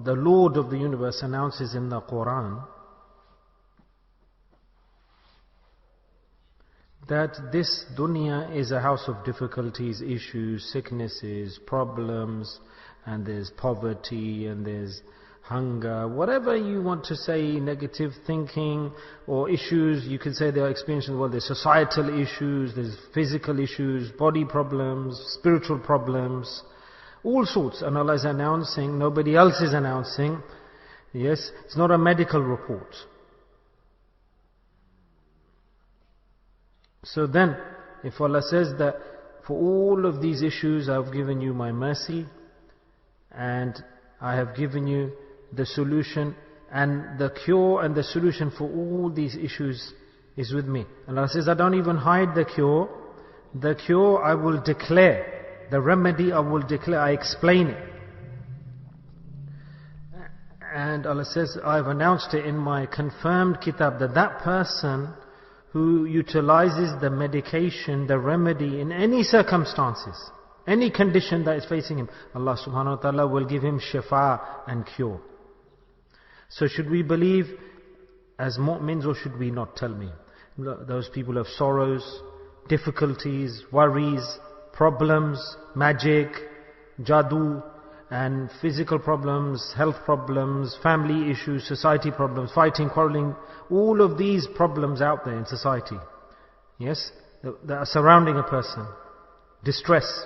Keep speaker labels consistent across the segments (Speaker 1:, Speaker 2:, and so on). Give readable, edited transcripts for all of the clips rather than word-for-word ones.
Speaker 1: the Lord of the universe announces in the Quran that this dunya is a house of difficulties, issues, sicknesses, problems, and there's poverty, and there's hunger, whatever you want to say, negative thinking or issues, you can say they are experiencing, well, there's societal issues, there's physical issues, body problems, spiritual problems, all sorts. And Allah is announcing, nobody else is announcing. Yes, it's not a medical report. So then, if Allah says that for all of these issues I have given you my mercy, and I have given you the solution, and the cure and the solution for all these issues is with me. And Allah says, I don't even hide the cure. The cure I will declare. The remedy I will declare. I explain it. And Allah says, I've announced it in my confirmed kitab that that person who utilizes the medication, the remedy in any circumstances, any condition that is facing him, Allah subhanahu wa ta'ala will give him shifa and cure. So should we believe as mu'mins, or should we not? Tell me. Those people have sorrows, difficulties, worries, problems, magic, jadoo, and physical problems, health problems, family issues, society problems, fighting, quarreling, all of these problems out there in society. Yes? That are surrounding a person. Distress.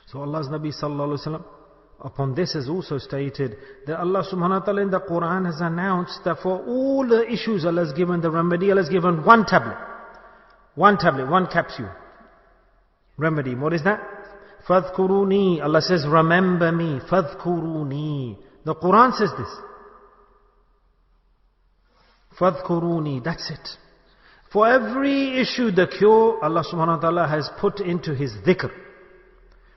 Speaker 1: So Allah's Nabi sallallahu alaihi wasallam upon this has also stated that Allah subhanahu wa ta'ala in the Quran has announced that for all the issues Allah has given the remedy. Allah has given one tablet, one capsule. Remedy. What is that? Fadhkuruni. Allah says, remember me. Fadhkuruni. The Quran says this. Fadhkuruni. That's it. For every issue, the cure Allah subhanahu wa ta'ala has put into His dhikr.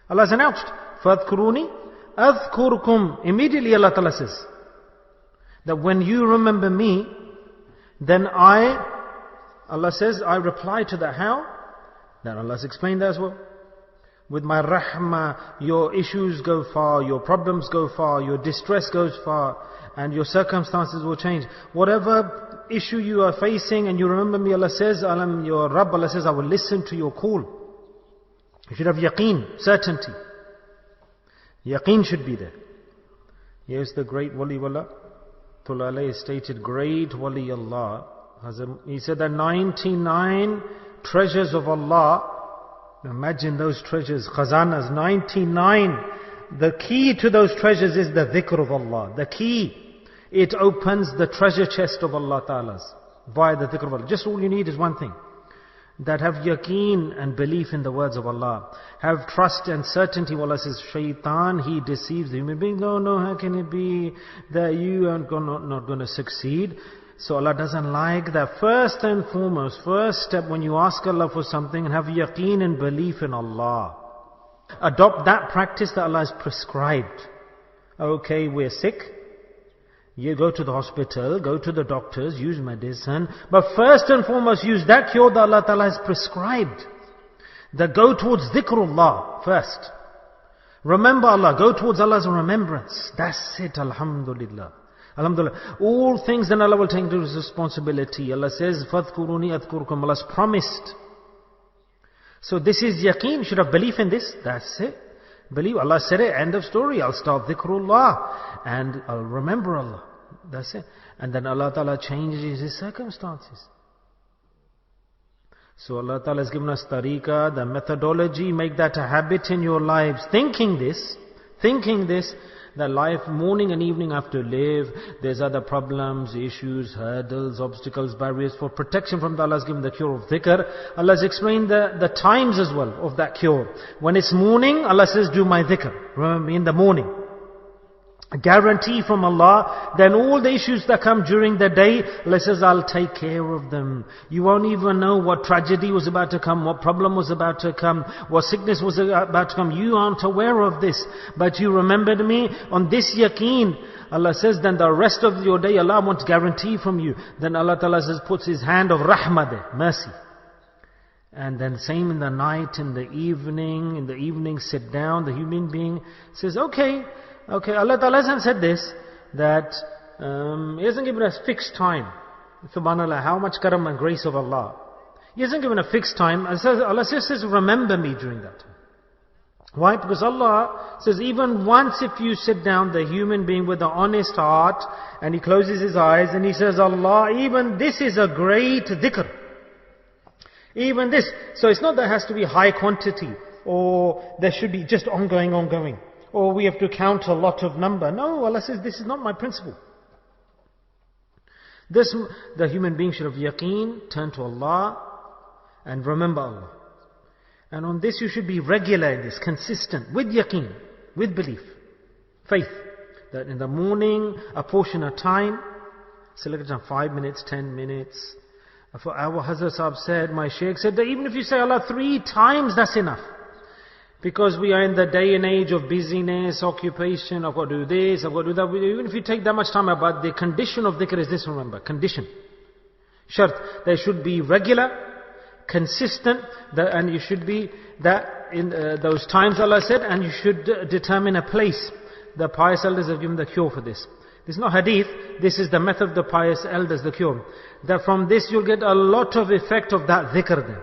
Speaker 1: Allah has announced, Fadhkuruni adhkurkum. Immediately Allah ta'ala says that when you remember me, then Allah says, I reply to that. How? Then Allah has explained that as well. With my rahmah, your issues go far, your problems go far, your distress goes far, and your circumstances will change. Whatever issue you are facing and you remember me, Allah says, I am your Rabb, Allah says, I will listen to your call. You should have yaqeen, certainty. Yaqeen should be there. Yes, the great Wali Wallah, Tullah stated, great Wali Allah, he said that 99 treasures of Allah, imagine those treasures, khazanas, 99. The key to those treasures is the dhikr of Allah. The key. It opens the treasure chest of Allah Ta'ala's via the dhikr of Allah. Just all you need is one thing. That have yaqeen and belief in the words of Allah. Have trust and certainty. Allah says, shaitan, he deceives the human being. No, how can it be that you are not going to succeed? So Allah doesn't like that. First and foremost, first step when you ask Allah for something, have yaqeen and belief in Allah. Adopt that practice that Allah has prescribed. Okay, we're sick. You go to the hospital, go to the doctors, use medicine. But first and foremost, use that cure that Allah Ta'ala has prescribed. That go towards dhikrullah first. Remember Allah, go towards Allah's remembrance. That's it, alhamdulillah. Alhamdulillah. All things then Allah will take into His responsibility. Allah says, فَاذْكُرُونِي أَذْكُرْكُمْ. Allah's promised. So this is yaqeen. You should have belief in this. That's it. Believe. Allah said it. End of story. I'll start dhikrullah. And I'll remember Allah. That's it. And then Allah Ta'ala changes His circumstances. So Allah Ta'ala has given us tariqah, the methodology. Make that a habit in your lives. Thinking this, that life, morning and evening I have to live. There's other problems, issues, hurdles, obstacles, barriers. For protection from Allah has given the cure of dhikr. Allah has explained the times as well of that cure. When it's morning, Allah says, do my dhikr. Remember me in the morning. A guarantee from Allah. Then all the issues that come during the day, Allah says, I'll take care of them. You won't even know what tragedy was about to come, what problem was about to come, what sickness was about to come. You aren't aware of this. But you remembered me on this yaqeen. Allah says, then the rest of your day, Allah wants guarantee from you. Then Allah Ta'ala says, puts His hand of rahmah there, mercy. And then same in the night, in the evening sit down, the human being says, okay, Okay, Allah Ta'ala hasn't said this, that He hasn't given us fixed time. Subhanallah, how much karam and grace of Allah. He hasn't given a fixed time. Allah says, remember me during that time. Why? Because Allah says, even once if you sit down, the human being with an honest heart, and he closes his eyes and he says, Allah, even this is a great dhikr. Even this. So it's not that it has to be high quantity, or there should be just ongoing, or we have to count a lot of number. No, Allah says, this is not my principle. The human being should have yaqeen, turn to Allah, and remember Allah. And on this you should be regular in this, consistent, with yaqeen, with belief, faith. That in the morning, a portion of time, select 5 minutes, 10 minutes. For our Hadhrat Sahib said, my Shaykh said that even if you say Allah 3 times, that's enough. Because we are in the day and age of busyness, occupation, I've got to do this, I've got to do that. Even if you take that much time, but the condition of dhikr is this, remember, condition. Shart, there should be regular, consistent, and you should be that in those times Allah said, and you should determine a place. The pious elders have given the cure for this. This is not hadith, this is the method of the pious elders, the cure. That from this you'll get a lot of effect of that dhikr then.